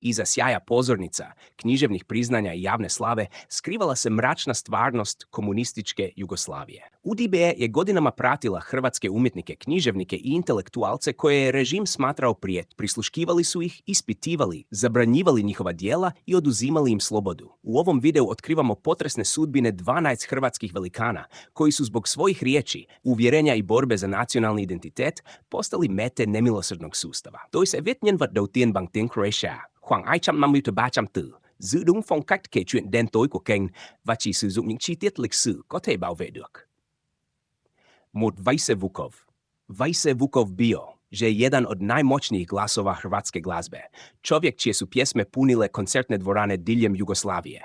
Iza sjaja pozornica, književnih priznanja i javne slave skrivala se mračna stvarnost komunističke Jugoslavije. UDBA je godinama pratila hrvatske umjetnike, književnike i intelektualce koje je režim smatrao prisluškivali su ih, ispitivali, zabranjivali njihova djela i oduzimali im slobodu. U ovom videu otkrivamo potresne sudbine 12 hrvatskih velikana koji su zbog svojih riječi, uvjerenja i borbe za nacionalni identitet postali mete nemilosrdnog sustava. Tôi sẽ viết nhân vật đầu tiên bằng tiếng Croatia, khoảng 250 tới 300 từ, giữ đúng phong cách kể chuyện đen tối của kênh và chỉ sử dụng những chi tiết lịch sử có thể bảo vệ được. 1. Vajse Vukov. Vajse Vukov bio je jedan od najmoćnijih glasova hrvatske glazbe, čovjek čije su pjesme punile koncertne dvorane diljem Jugoslavije.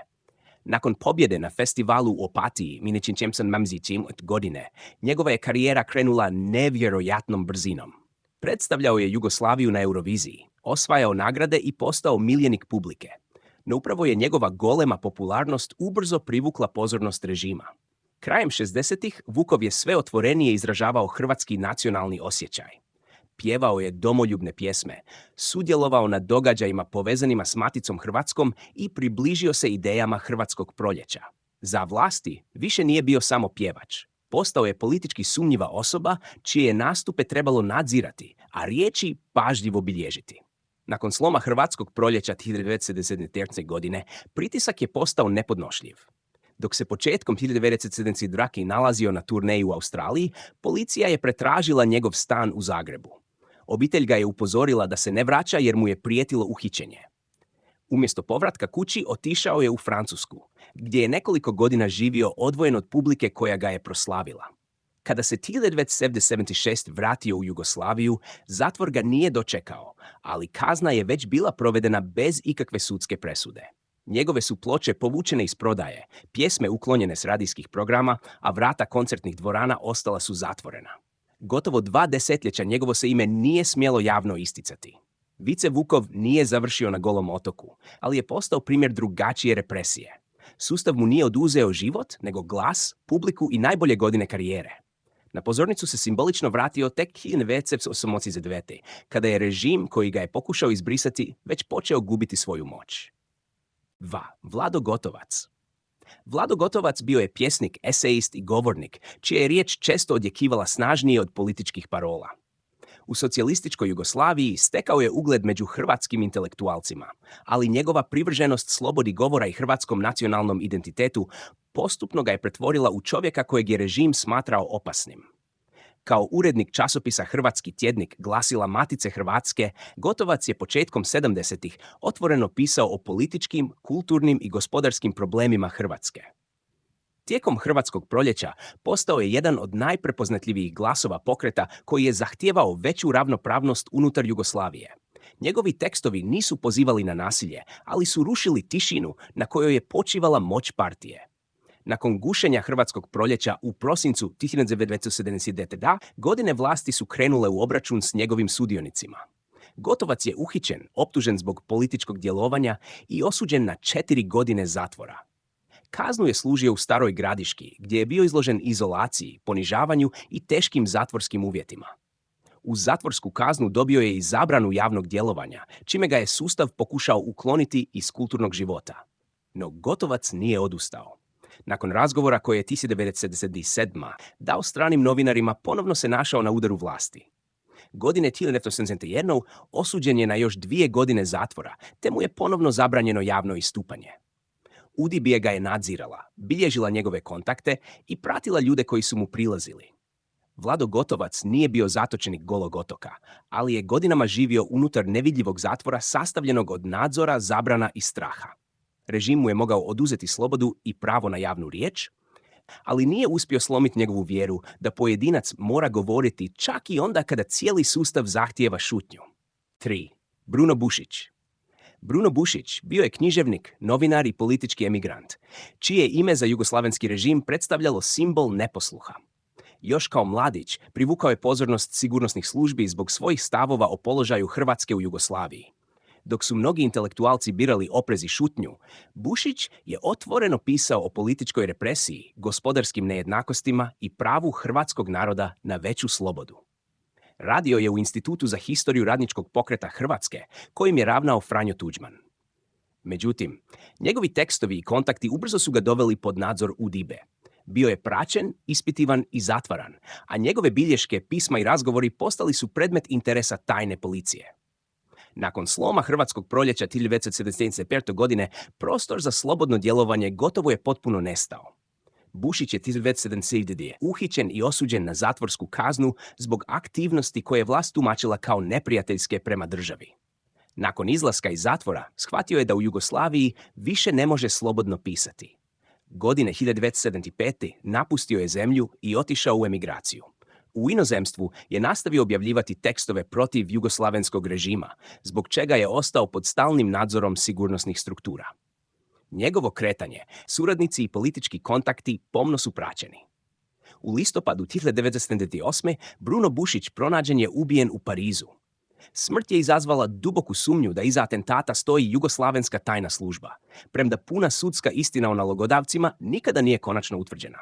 Nakon pobjede na festivalu u Opatiji, Miničinčemsan Mamzićim od godine, njegova je karijera krenula nevjerojatnom brzinom. Predstavljao je Jugoslaviju na Euroviziji, osvajao nagrade i postao miljenik publike. No upravo je njegova golema popularnost ubrzo privukla pozornost režima. Krajem 60-ih Vukov je sve otvorenije izražavao hrvatski nacionalni osjećaj. Pjevao je domoljubne pjesme, sudjelovao na događajima povezanima s Maticom Hrvatskom i približio se idejama hrvatskog proljeća. Za vlasti više nije bio samo pjevač. Postao je politički sumnjiva osoba čije je nastupe trebalo nadzirati, a riječi pažljivo bilježiti. Nakon sloma hrvatskog proljeća 1973. godine, pritisak je postao nepodnošljiv. Dok se početkom 1972. nalazio na turneji u Australiji, policija je pretražila njegov stan u Zagrebu. Obitelj ga je upozorila da se ne vraća jer mu je prijetilo uhićenje. Umjesto povratka kući otišao je u Francusku, gdje je nekoliko godina živio odvojen od publike koja ga je proslavila. Kada se 1976 vratio u Jugoslaviju, zatvor ga nije dočekao, ali kazna je već bila provedena bez ikakve sudske presude. Njegove su ploče povučene iz prodaje, pjesme uklonjene s radijskih programa, a vrata koncertnih dvorana ostala su zatvorena. Gotovo 2 desetljeća njegovo se ime nije smjelo javno isticati. Vice Vukov nije završio na Golom otoku, ali je postao primjer drugačije represije. Sustav mu nije oduzeo život, nego glas, publiku i najbolje godine karijere. Na pozornicu se simbolično vratio tek 1989. kada je režim koji ga je pokušao izbrisati već počeo gubiti svoju moć. 2. Vlado Gotovac. Vlado Gotovac bio je pjesnik, esejist i govornik, čija je riječ često odjekivala snažnije od političkih parola. U socijalističkoj Jugoslaviji stekao je ugled među hrvatskim intelektualcima, ali njegova privrženost slobodi govora i hrvatskom nacionalnom identitetu postupno ga je pretvorila u čovjeka kojeg je režim smatrao opasnim. Kao urednik časopisa Hrvatski tjednik, glasila Matice Hrvatske, Gotovac je početkom 70-ih otvoreno pisao o političkim, kulturnim i gospodarskim problemima Hrvatske. Tijekom hrvatskog proljeća postao je jedan od najprepoznatljivijih glasova pokreta koji je zahtijevao veću ravnopravnost unutar Jugoslavije. Njegovi tekstovi nisu pozivali na nasilje, ali su rušili tišinu na kojoj je počivala moć partije. Nakon gušenja hrvatskog proljeća u prosincu 1979. godine vlasti su krenule u obračun s njegovim sudionicima. Gotovac je uhićen, optužen zbog političkog djelovanja i osuđen na 4 godine zatvora. Kaznu je služio u Staroj Gradiški, gdje je bio izložen izolaciji, ponižavanju i teškim zatvorskim uvjetima. Uz zatvorsku kaznu dobio je i zabranu javnog djelovanja, čime ga je sustav pokušao ukloniti iz kulturnog života. No Gotovac nije odustao. Nakon razgovora koje je 1977. dao stranim novinarima, ponovno se našao na udaru vlasti. Godine 1981. osuđen je na još 2 godine zatvora, te mu je ponovno zabranjeno javno istupanje. UDBA ga je nadzirala, bilježila njegove kontakte i pratila ljude koji su mu prilazili. Vlado Gotovac nije bio zatočenik Golog otoka, ali je godinama živio unutar nevidljivog zatvora sastavljenog od nadzora, zabrana i straha. Režim mu je mogao oduzeti slobodu i pravo na javnu riječ, ali nije uspio slomiti njegovu vjeru da pojedinac mora govoriti čak i onda kada cijeli sustav zahtijeva šutnju. 3. Bruno Bušić. Bruno Bušić bio je književnik, novinar i politički emigrant, čije ime za jugoslavenski režim predstavljalo simbol neposluha. Još kao mladić privukao je pozornost sigurnosnih službi zbog svojih stavova o položaju Hrvatske u Jugoslaviji. Dok su mnogi intelektualci birali oprez i šutnju, Bušić je otvoreno pisao o političkoj represiji, gospodarskim nejednakostima i pravu hrvatskog naroda na veću slobodu. Radio je u Institutu za historiju radničkog pokreta Hrvatske, kojim je ravnao Franjo Tuđman. Međutim, njegovi tekstovi i kontakti ubrzo su ga doveli pod nadzor UDIBE. Bio je praćen, ispitivan i zatvaran, a njegove bilješke, pisma i razgovori postali su predmet interesa tajne policije. Nakon sloma Hrvatskog proljeća 1975. godine, prostor za slobodno djelovanje gotovo je potpuno nestao. Bušić je 1970. uhićen i osuđen na zatvorsku kaznu zbog aktivnosti koje je vlast tumačila kao neprijateljske prema državi. Nakon izlaska iz zatvora, shvatio je da u Jugoslaviji više ne može slobodno pisati. Godine 1975. napustio je zemlju i otišao u emigraciju. U inozemstvu je nastavio objavljivati tekstove protiv jugoslavenskog režima, zbog čega je ostao pod stalnim nadzorom sigurnosnih struktura. Njegovo kretanje, suradnici i politički kontakti pomno su praćeni. U listopadu 1978. Bruno Bušić pronađen je ubijen u Parizu. Smrt je izazvala duboku sumnju da iza atentata stoji jugoslavenska tajna služba, premda puna sudska istina o nalogodavcima nikada nije konačno utvrđena.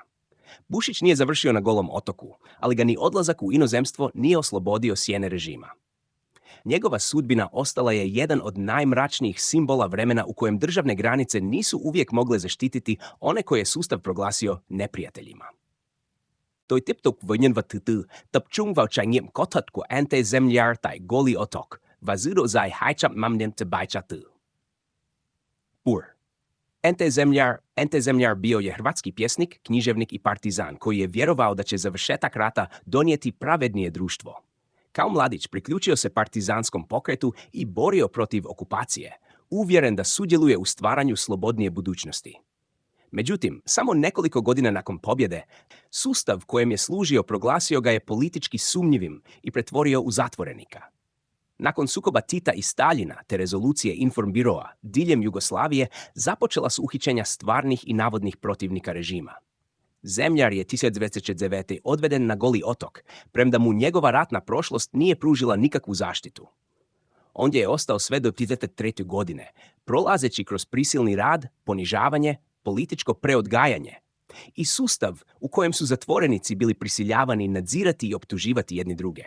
Bušić nije završio na Golom otoku, ali ga ni odlazak u inozemstvo nije oslobodio sjene režima. Njegova sudbina ostala je jedan od najmračnijih simbola vremena u kojem državne granice nisu uvijek mogle zaštititi one koje je sustav proglasio neprijateljima. Tôi tiếp tục với nhân vật thứ tư, tập trung vào trải nghiệm có thật của Ante Zemljar tại Goli Otok và giữ độ dài 200 năm từ Bajca tử. Ur. Ante Zemljar bio je hrvatski pjesnik, književnik i partizan koji je vjerovao da će završetak rata donijeti pravednije društvo. Kao mladić priključio se partizanskom pokretu i borio protiv okupacije, uvjeren da sudjeluje u stvaranju slobodnije budućnosti. Međutim, samo nekoliko godina nakon pobjede, sustav kojem je služio proglasio ga je politički sumnjivim i pretvorio u zatvorenika. Nakon sukoba Tita i Staljina te rezolucije Informbiroa diljem Jugoslavije započela su uhićenja stvarnih i navodnih protivnika režima. Zemljar je 1909. odveden na Goli otok, premda mu njegova ratna prošlost nije pružila nikakvu zaštitu. Ondje je ostao sve do 1903. godine, prolazeći kroz prisilni rad, ponižavanje, političko preodgajanje i sustav u kojem su zatvorenici bili prisiljavani nadzirati i optuživati jedni druge.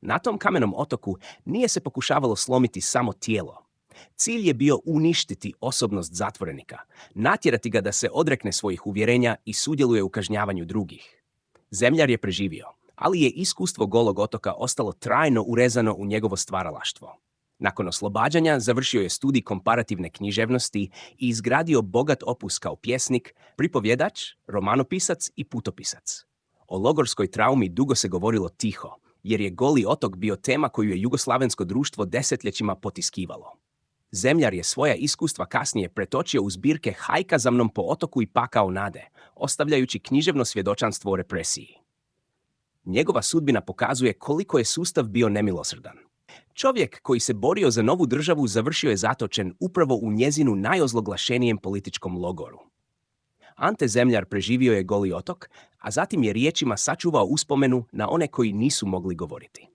Na tom kamenom otoku nije se pokušavalo slomiti samo tijelo. Cilj je bio uništiti osobnost zatvorenika, natjerati ga da se odrekne svojih uvjerenja i sudjeluje u kažnjavanju drugih. Zemljar je preživio, ali je iskustvo Golog otoka ostalo trajno urezano u njegovo stvaralaštvo. Nakon oslobađanja završio je studij komparativne književnosti i izgradio bogat opus kao pjesnik, pripovjedač, romanopisac i putopisac. O logorskoj traumi dugo se govorilo tiho, jer je Goli otok bio tema koju je jugoslavensko društvo desetljećima potiskivalo. Zemljar je svoja iskustva kasnije pretočio u zbirke Hajka za mnom po otoku i Pakao nade, ostavljajući književno svjedočanstvo o represiji. Njegova sudbina pokazuje koliko je sustav bio nemilosrdan. Čovjek koji se borio za novu državu završio je zatočen upravo u njezinu najozloglašenijem političkom logoru. Ante Zemljar preživio je Goli otok, a zatim je riječima sačuvao uspomenu na one koji nisu mogli govoriti.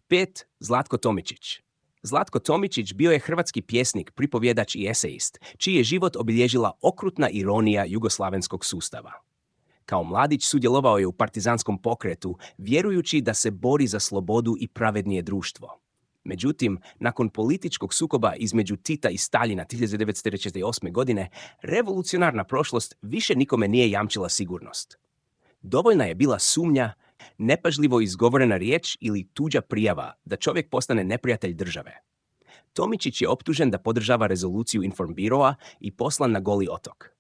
5. Zlatko Tomičić. Zlatko Tomičić bio je hrvatski pjesnik, pripovjedač i esejist, čiji je život obilježila okrutna ironija jugoslavenskog sustava. Kao mladić sudjelovao je u partizanskom pokretu, vjerujući da se bori za slobodu i pravednije društvo. Međutim, nakon političkog sukoba između Tita i Staljina 1948. godine, revolucionarna prošlost više nikome nije jamčila sigurnost. Dovoljna je bila sumnja, nepažljivo izgovorena riječ ili tuđa prijava da čovjek postane neprijatelj države. Tomičić je optužen da podržava rezoluciju Informbiroa i poslan na Goli otok.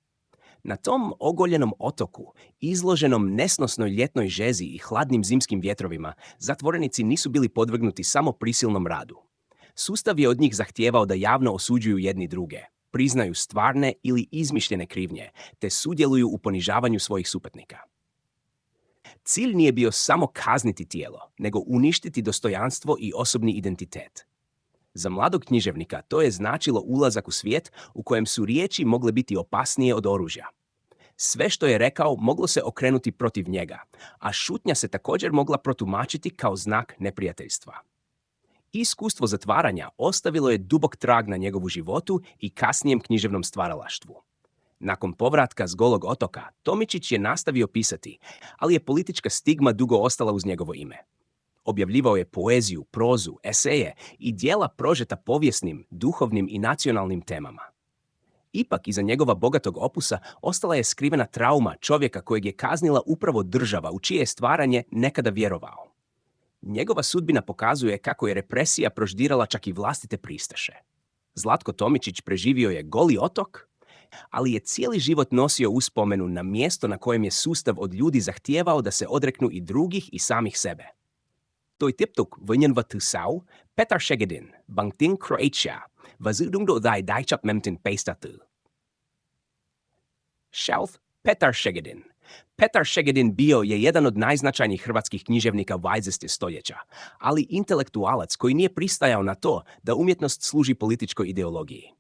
Na tom ogoljenom otoku, izloženom nesnosnoj ljetnoj žezi i hladnim zimskim vjetrovima, zatvorenici nisu bili podvrgnuti samo prisilnom radu. Sustav je od njih zahtijevao da javno osuđuju jedni druge, priznaju stvarne ili izmišljene krivnje, te sudjeluju u ponižavanju svojih suputnika. Cilj nije bio samo kazniti tijelo, nego uništiti dostojanstvo i osobni identitet. Za mladog književnika to je značilo ulazak u svijet u kojem su riječi mogle biti opasnije od oružja. Sve što je rekao moglo se okrenuti protiv njega, a šutnja se također mogla protumačiti kao znak neprijateljstva. Iskustvo zatvaranja ostavilo je dubok trag na njegovu životu i kasnijem književnom stvaralaštvu. Nakon povratka s Golog otoka, Tomičić je nastavio pisati, ali je politička stigma dugo ostala uz njegovo ime. Objavljivao je poeziju, prozu, eseje i djela prožeta povijesnim, duhovnim i nacionalnim temama. Ipak, iza njegova bogatog opusa ostala je skrivena trauma čovjeka kojeg je kaznila upravo država u čije je stvaranje nekada vjerovao. Njegova sudbina pokazuje kako je represija proždirala čak i vlastite pristaše. Zlatko Tomičić preživio je Goli otok, ali je cijeli život nosio uspomenu na mjesto na kojem je sustav od ljudi zahtijevao da se odreknu i drugih i samih sebe. Tôi tiếp tục với nhân vật thứ 6, Petar Šegedin, bằng tiếng Croatia, và giữ đúng độ dài 254. Šalth Petar Šegedin. Petar Šegedin bio je jedan od najznačajnijih hrvatskih književnika 20. stoljeća, ali intelektualac koji nije pristajao na to da umjetnost služi političkoj ideologiji.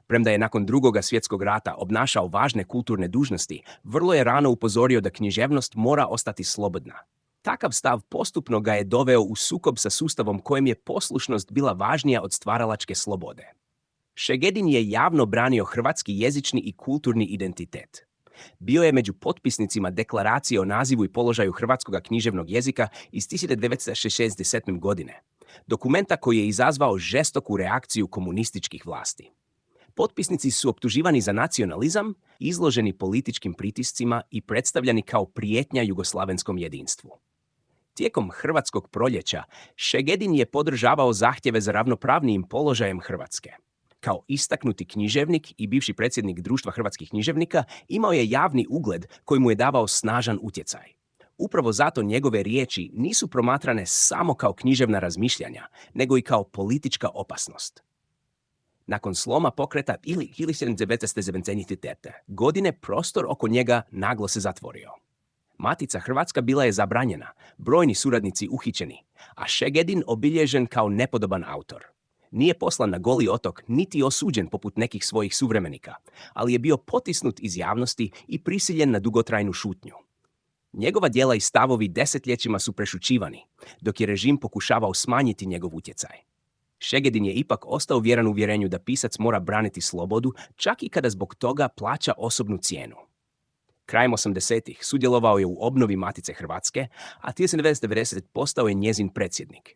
Premda je nakon Drugoga svjetskog rata obnašao važne kulturne dužnosti, vrlo je rano upozorio da književnost mora ostati slobodna. Takav stav postupno ga je doveo u sukob sa sustavom kojem je poslušnost bila važnija od stvaralačke slobode. Šegedin je javno branio hrvatski jezični i kulturni identitet. Bio je među potpisnicima deklaracije o nazivu i položaju hrvatskog književnog jezika iz 1967. godine, dokumenta koji je izazvao žestoku reakciju komunističkih vlasti. Potpisnici su optuživani za nacionalizam, izloženi političkim pritiscima i predstavljani kao prijetnja jugoslavenskom jedinstvu. Tijekom Hrvatskog proljeća, Šegedin je podržavao zahtjeve za ravnopravnijim položajem Hrvatske. Kao istaknuti književnik i bivši predsjednik Društva hrvatskih književnika, imao je javni ugled koji mu je davao snažan utjecaj. Upravo zato njegove riječi nisu promatrane samo kao književna razmišljanja, nego i kao politička opasnost. Nakon sloma pokreta ili 1990. godine prostor oko njega naglo se zatvorio. Matica Hrvatska bila je zabranjena, brojni suradnici uhićeni, a Šegedin obilježen kao nepodoban autor. Nije poslan na Goli otok niti osuđen poput nekih svojih suvremenika, ali je bio potisnut iz javnosti i prisiljen na dugotrajnu šutnju. Njegova djela i stavovi desetljećima su prešućivani, dok je režim pokušavao smanjiti njegov utjecaj. Šegedin je ipak ostao vjeran uvjerenju da pisac mora braniti slobodu, čak i kada zbog toga plaća osobnu cijenu. Krajem 80-ih sudjelovao je u obnovi Matice Hrvatske, a 1990 postao je njezin predsjednik.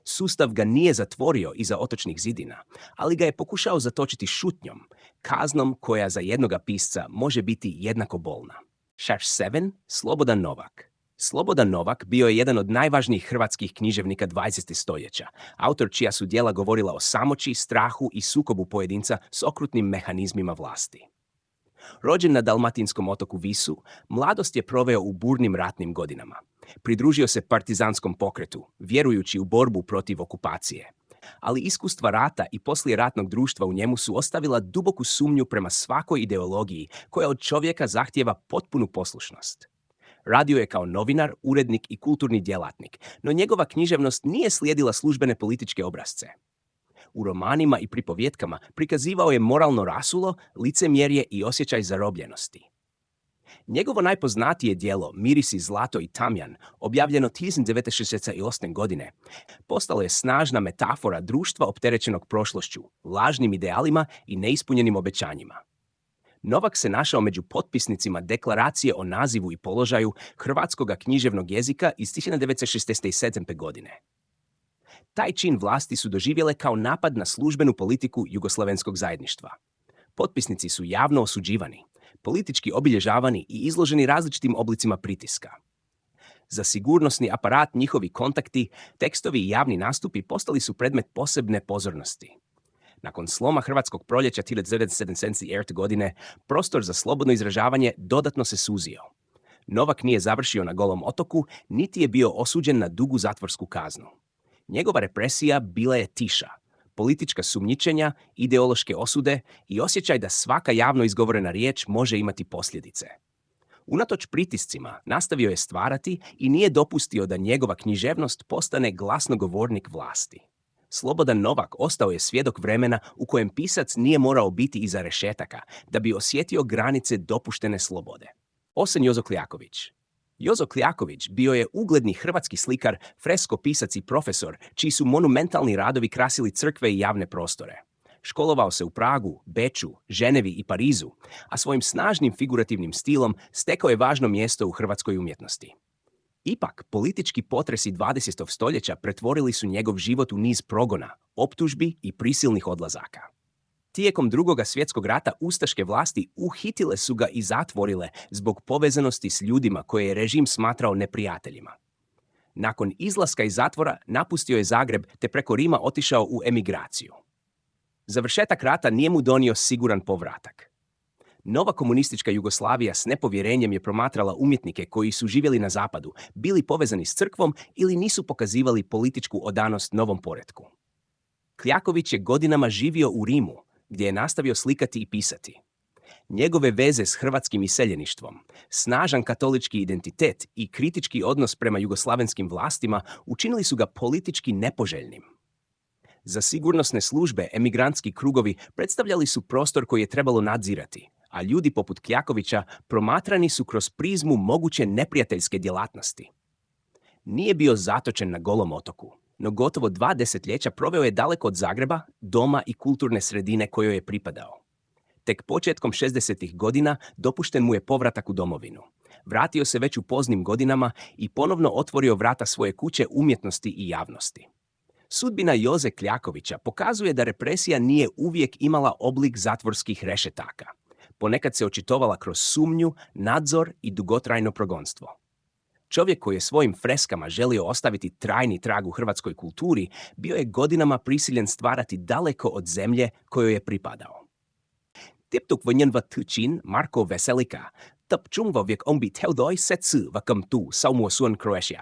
Sustav ga nije zatvorio iza otočnih zidina, ali ga je pokušao zatočiti šutnjom, kaznom koja za jednoga pisca može biti jednako bolna. Šaš 7. Slobodan Novak. Slobodan Novak bio je jedan od najvažnijih hrvatskih književnika 20. stoljeća, autor čija su djela govorila o samoći, strahu i sukobu pojedinca s okrutnim mehanizmima vlasti. Rođen na dalmatinskom otoku Visu, mladost je proveo u burnim ratnim godinama. Pridružio se partizanskom pokretu, vjerujući u borbu protiv okupacije. Ali iskustva rata i poslijeratnog društva u njemu su ostavila duboku sumnju prema svakoj ideologiji koja od čovjeka zahtijeva potpunu poslušnost. Radio je kao novinar, urednik i kulturni djelatnik, no njegova književnost nije slijedila službene političke obrasce. U romanima i pripovjetkama prikazivao je moralno rasulo, licemjerje i osjećaj zarobljenosti. Njegovo najpoznatije djelo, Mirisi, zlato i tamjan, objavljeno 1968. godine, postalo je snažna metafora društva opterećenog prošlošću, lažnim idealima i neispunjenim obećanjima. Novak se našao među potpisnicima deklaracije o nazivu i položaju hrvatskog književnog jezika iz 1967. godine. Taj čin vlasti su doživjele kao napad na službenu politiku jugoslavenskog zajedništva. Potpisnici su javno osuđivani, politički obilježavani i izloženi različitim oblicima pritiska. Za sigurnosni aparat njihovi kontakti, tekstovi i javni nastupi postali su predmet posebne pozornosti. Nakon sloma Hrvatskog proljeća 1970. godine, prostor za slobodno izražavanje dodatno se suzio. Novak nije završio na Golom otoku, niti je bio osuđen na dugu zatvorsku kaznu. Njegova represija bila je tiša, politička sumnjičenja, ideološke osude i osjećaj da svaka javno izgovorena riječ može imati posljedice. Unatoč pritiscima nastavio je stvarati i nije dopustio da njegova književnost postane glasnogovornik vlasti. Slobodan Novak ostao je svjedok vremena u kojem pisac nije morao biti iza rešetaka da bi osjetio granice dopuštene slobode. Osen Jozo Kljaković. Jozo Kljaković bio je ugledni hrvatski slikar, freskopisac i profesor, čiji su monumentalni radovi krasili crkve i javne prostore. Školovao se u Pragu, Beču, Ženevi i Parizu, a svojim snažnim figurativnim stilom stekao je važno mjesto u hrvatskoj umjetnosti. Ipak, politički potresi 20. stoljeća pretvorili su njegov život u niz progona, optužbi i prisilnih odlazaka. Tijekom Drugog svjetskog rata ustaške vlasti uhitile su ga i zatvorile zbog povezanosti s ljudima koje je režim smatrao neprijateljima. Nakon izlaska iz zatvora napustio je Zagreb te preko Rima otišao u emigraciju. Završetak rata nije mu donio siguran povratak. Nova komunistička Jugoslavija s nepovjerenjem je promatrala umjetnike koji su živjeli na zapadu, bili povezani s crkvom ili nisu pokazivali političku odanost novom poretku. Kljaković je godinama živio u Rimu, gdje je nastavio slikati i pisati. Njegove veze s hrvatskim iseljeništvom, snažan katolički identitet i kritički odnos prema jugoslavenskim vlastima učinili su ga politički nepoželjnim. Za sigurnosne službe emigrantski krugovi predstavljali su prostor koji je trebalo nadzirati, a ljudi poput Kljakovića promatrani su kroz prizmu moguće neprijateljske djelatnosti. Nije bio zatočen na Golom otoku, no gotovo 2 desetljeća proveo je daleko od Zagreba, doma i kulturne sredine kojoj je pripadao. Tek početkom 60. godina dopušten mu je povratak u domovinu. Vratio se već u poznim godinama i ponovno otvorio vrata svoje kuće umjetnosti i javnosti. Sudbina Joze Kljakovića pokazuje da represija nije uvijek imala oblik zatvorskih rešetaka. Ponekad se očitovala kroz sumnju, nadzor i dugotrajno progonstvo. Čovjek koji je svojim freskama želio ostaviti trajni trag u hrvatskoj kulturi, bio je godinama prisiljen stvarati daleko od zemlje kojoj je pripadao. Tiếp tục với nhân vật thứ 9, Marko Veselika, tập trung vào việc ông bị theo dõi, xét xử và cầm tù sau mùa xuân Croatia.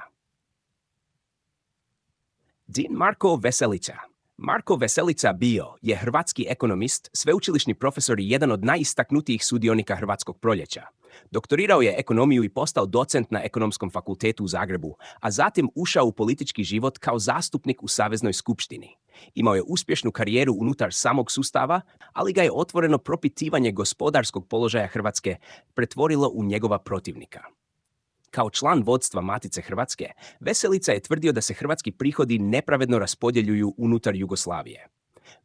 Din Marko Veselica. Marko Veselica bio je hrvatski ekonomist, sveučilišni profesor i jedan od najistaknutijih sudionika Hrvatskog proljeća. Doktorirao je ekonomiju i postao docent na Ekonomskom fakultetu u Zagrebu, a zatim ušao u politički život kao zastupnik u Saveznoj skupštini. Imao je uspješnu karijeru unutar samog sustava, ali ga je otvoreno propitivanje gospodarskog položaja Hrvatske pretvorilo u njegova protivnika. Kao član vodstva Matice Hrvatske, Veselica je tvrdio da se hrvatski prihodi nepravedno raspodjeljuju unutar Jugoslavije.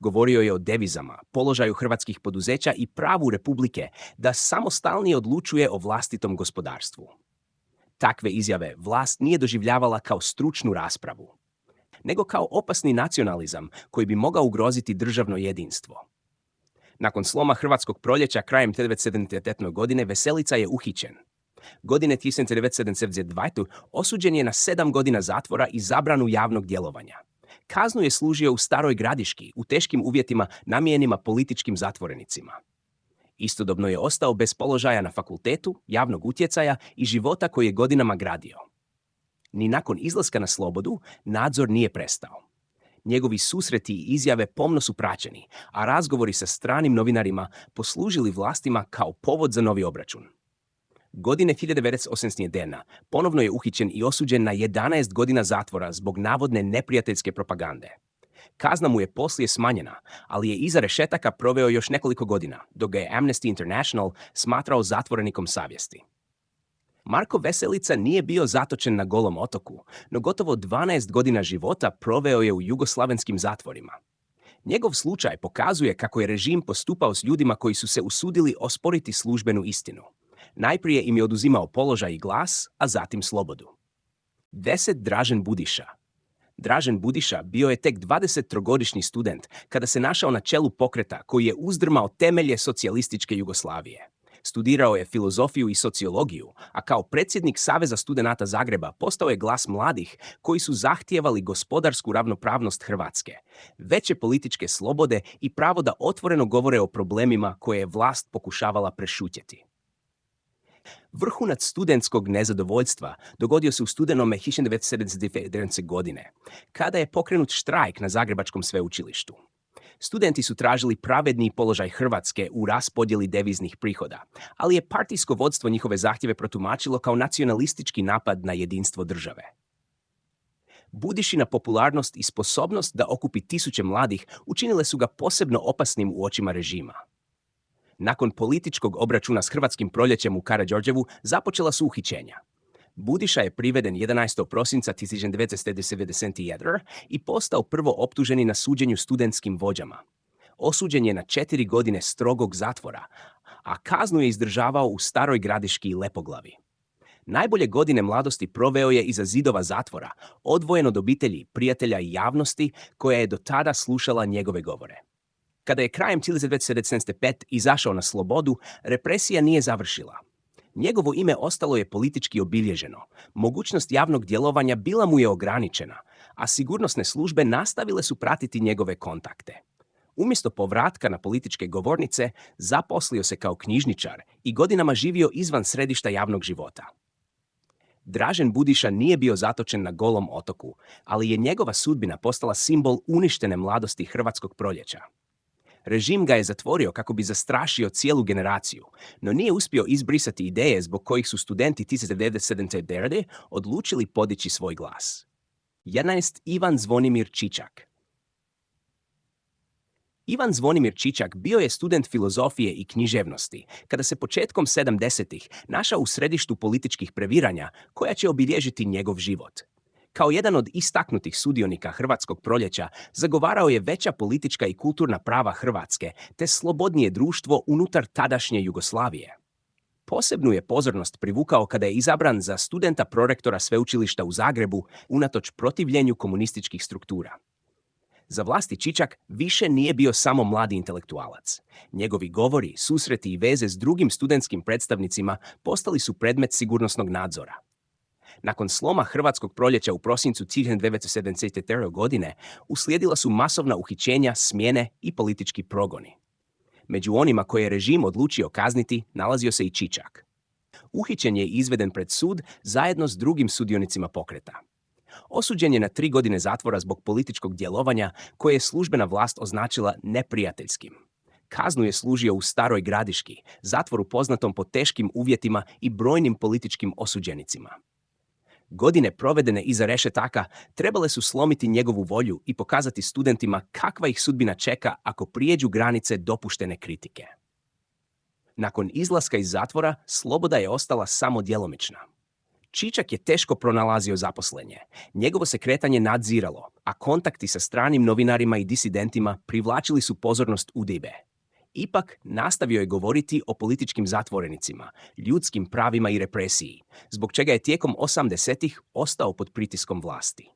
Govorio je o devizama, položaju hrvatskih poduzeća i pravu Republike da samostalnije odlučuje o vlastitom gospodarstvu. Takve izjave vlast nije doživljavala kao stručnu raspravu, nego kao opasni nacionalizam koji bi mogao ugroziti državno jedinstvo. Nakon sloma Hrvatskog proljeća krajem 1970. godine Veselica je uhićen. Godine 1972. osuđen je na 7 godina zatvora i zabranu javnog djelovanja. Kaznu je služio u Staroj Gradiški, u teškim uvjetima namijenjenima političkim zatvorenicima. Istodobno je ostao bez položaja na fakultetu, javnog utjecaja i života koji je godinama gradio. Ni nakon izlaska na slobodu nadzor nije prestao. Njegovi susreti i izjave pomno su praćeni, a razgovori sa stranim novinarima poslužili vlastima kao povod za novi obračun. Godine 1981. ponovno je uhićen i osuđen na 11 godina zatvora zbog navodne neprijateljske propagande. Kazna mu je poslije smanjena, ali je iza rešetaka proveo još nekoliko godina, dok ga je Amnesty International smatrao zatvorenikom savjesti. Marko Veselica nije bio zatočen na Golom otoku, no gotovo 12 godina života proveo je u jugoslavenskim zatvorima. Njegov slučaj pokazuje kako je režim postupao s ljudima koji su se usudili osporiti službenu istinu. Najprije im je oduzimao položaj i glas, a zatim slobodu. 10. Dražen Budiša. Dražen Budiša bio je tek 23-godišnji student kada se našao na čelu pokreta koji je uzdrmao temelje socijalističke Jugoslavije. Studirao je filozofiju i sociologiju, a kao predsjednik Saveza studenata Zagreba postao je glas mladih koji su zahtijevali gospodarsku ravnopravnost Hrvatske, veće političke slobode i pravo da otvoreno govore o problemima koje je vlast pokušavala prešutjeti. Vrhunac studentskog nezadovoljstva dogodio se u studenome 1979. godine, kada je pokrenut štrajk na Zagrebačkom sveučilištu. Studenti su tražili pravedniji položaj Hrvatske u raspodjeli deviznih prihoda, ali je partijsko vodstvo njihove zahtjeve protumačilo kao nacionalistički napad na jedinstvo države. Budišina popularnost i sposobnost da okupi tisuće mladih učinile su ga posebno opasnim u očima režima. Nakon političkog obračuna s Hrvatskim proljećem u Karađorđevu započela su uhićenja. Budiša je priveden 11. prosinca 1991. i postao prvo optuženi na suđenju studentskim vođama. Osuđen je na 4 godine strogog zatvora, a kaznu je izdržavao u Staroj Gradiški i Lepoglavi. Najbolje godine mladosti proveo je iza zidova zatvora, odvojen od obitelji, prijatelja i javnosti koja je do tada slušala njegove govore. Kada je krajem 1975 izašao na slobodu, represija nije završila. Njegovo ime ostalo je politički obilježeno, mogućnost javnog djelovanja bila mu je ograničena, a sigurnosne službe nastavile su pratiti njegove kontakte. Umjesto povratka na političke govornice, zaposlio se kao knjižničar i godinama živio izvan središta javnog života. Dražen Budiša nije bio zatočen na Golom otoku, ali je njegova sudbina postala simbol uništene mladosti hrvatskog proljeća. Režim ga je zatvorio kako bi zastrašio cijelu generaciju, no nije uspio izbrisati ideje zbog kojih su studenti 1979. odlučili podići svoj glas. 11. Ivan Zvonimir Čičak. Ivan Zvonimir Čičak bio je student filozofije i književnosti, kada se početkom 70-ih našao u središtu političkih previranja koja će obilježiti njegov život. Kao jedan od istaknutih sudionika Hrvatskog proljeća, zagovarao je veća politička i kulturna prava Hrvatske te slobodnije društvo unutar tadašnje Jugoslavije. Posebnu je pozornost privukao kada je izabran za studenta prorektora sveučilišta u Zagrebu unatoč protivljenju komunističkih struktura. Za vlasti Čičak više nije bio samo mladi intelektualac. Njegovi govori, susreti i veze s drugim studentskim predstavnicima postali su predmet sigurnosnog nadzora. Nakon sloma Hrvatskog proljeća u prosincu 1973. godine uslijedila su masovna uhićenja, smjene i politički progoni. Među onima koje je režim odlučio kazniti nalazio se i Čičak. Uhićen je i izveden pred sud zajedno s drugim sudionicima pokreta. Osuđen je na 3 godine zatvora zbog političkog djelovanja koje je službena vlast označila neprijateljskim. Kaznu je služio u Staroj Gradiški, zatvoru poznatom po teškim uvjetima i brojnim političkim osuđenicima. Godine provedene iza rešetaka trebale su slomiti njegovu volju i pokazati studentima kakva ih sudbina čeka ako prijeđu granice dopuštene kritike. Nakon izlaska iz zatvora, sloboda je ostala samo djelomična. Čičak je teško pronalazio zaposlenje. Njegovo se kretanje nadziralo, a kontakti sa stranim novinarima i disidentima privlačili su pozornost UDBE. Ipak nastavio je govoriti o političkim zatvorenicima, ljudskim pravima i represiji, zbog čega je tijekom 80-ih ostao pod pritiskom vlasti.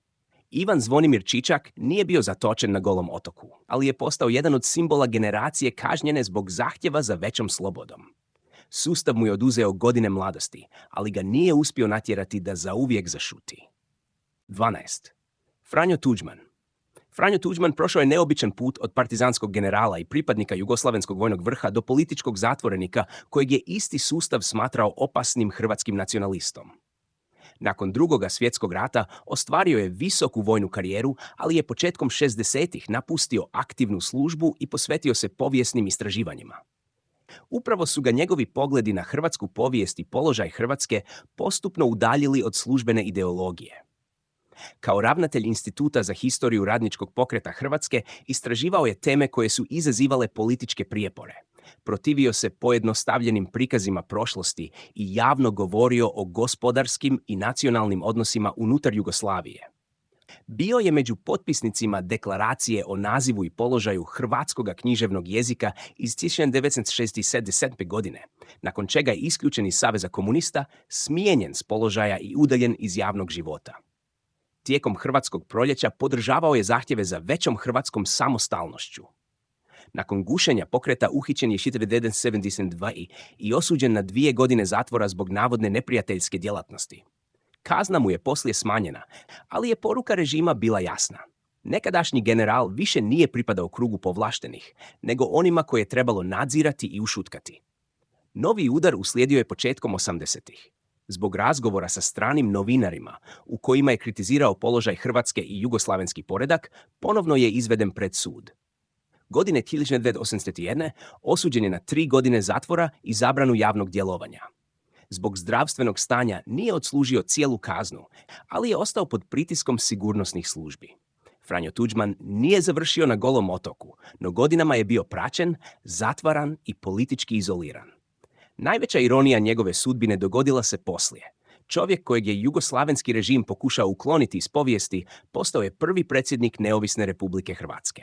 Ivan Zvonimir Čičak nije bio zatočen na Golom otoku, ali je postao jedan od simbola generacije kažnjene zbog zahtjeva za većom slobodom. Sustav mu je oduzeo godine mladosti, ali ga nije uspio natjerati da zauvijek zašuti. 12. Franjo Tuđman. Franjo Tuđman prošao je neobičan put od partizanskog generala i pripadnika jugoslavenskog vojnog vrha do političkog zatvorenika kojeg je isti sustav smatrao opasnim hrvatskim nacionalistom. Nakon Drugoga svjetskog rata ostvario je visoku vojnu karijeru, ali je početkom 60-ih napustio aktivnu službu i posvetio se povijesnim istraživanjima. Upravo su ga njegovi pogledi na hrvatsku povijest i položaj Hrvatske postupno udaljili od službene ideologije. Kao ravnatelj Instituta za historiju radničkog pokreta Hrvatske istraživao je teme koje su izazivale političke prijepore. Protivio se pojednostavljenim prikazima prošlosti i javno govorio o gospodarskim i nacionalnim odnosima unutar Jugoslavije. Bio je među potpisnicima deklaracije o nazivu i položaju hrvatskog književnog jezika iz 1967. godine, nakon čega je isključen iz Saveza komunista, smijenjen s položaja i udaljen iz javnog života. Tijekom Hrvatskog proljeća podržavao je zahtjeve za većom hrvatskom samostalnošću. Nakon gušenja pokreta uhićen je 1972. i osuđen na 2 godine zatvora zbog navodne neprijateljske djelatnosti. Kazna mu je poslije smanjena, ali je poruka režima bila jasna. Nekadašnji general više nije pripadao krugu povlaštenih, nego onima koje je trebalo nadzirati i ušutkati. Novi udar uslijedio je početkom 80-ih. Zbog razgovora sa stranim novinarima, u kojima je kritizirao položaj Hrvatske i jugoslavenski poredak, ponovno je izveden pred sud. Godine 1981. osuđen je na 3 godine zatvora i zabranu javnog djelovanja. Zbog zdravstvenog stanja nije odslužio cijelu kaznu, ali je ostao pod pritiskom sigurnosnih službi. Franjo Tuđman nije završio na Golom otoku, no godinama je bio praćen, zatvaran i politički izoliran. Najveća ironija njegove sudbine dogodila se poslije. Čovjek kojeg je jugoslavenski režim pokušao ukloniti iz povijesti postao je prvi predsjednik neovisne Republike Hrvatske.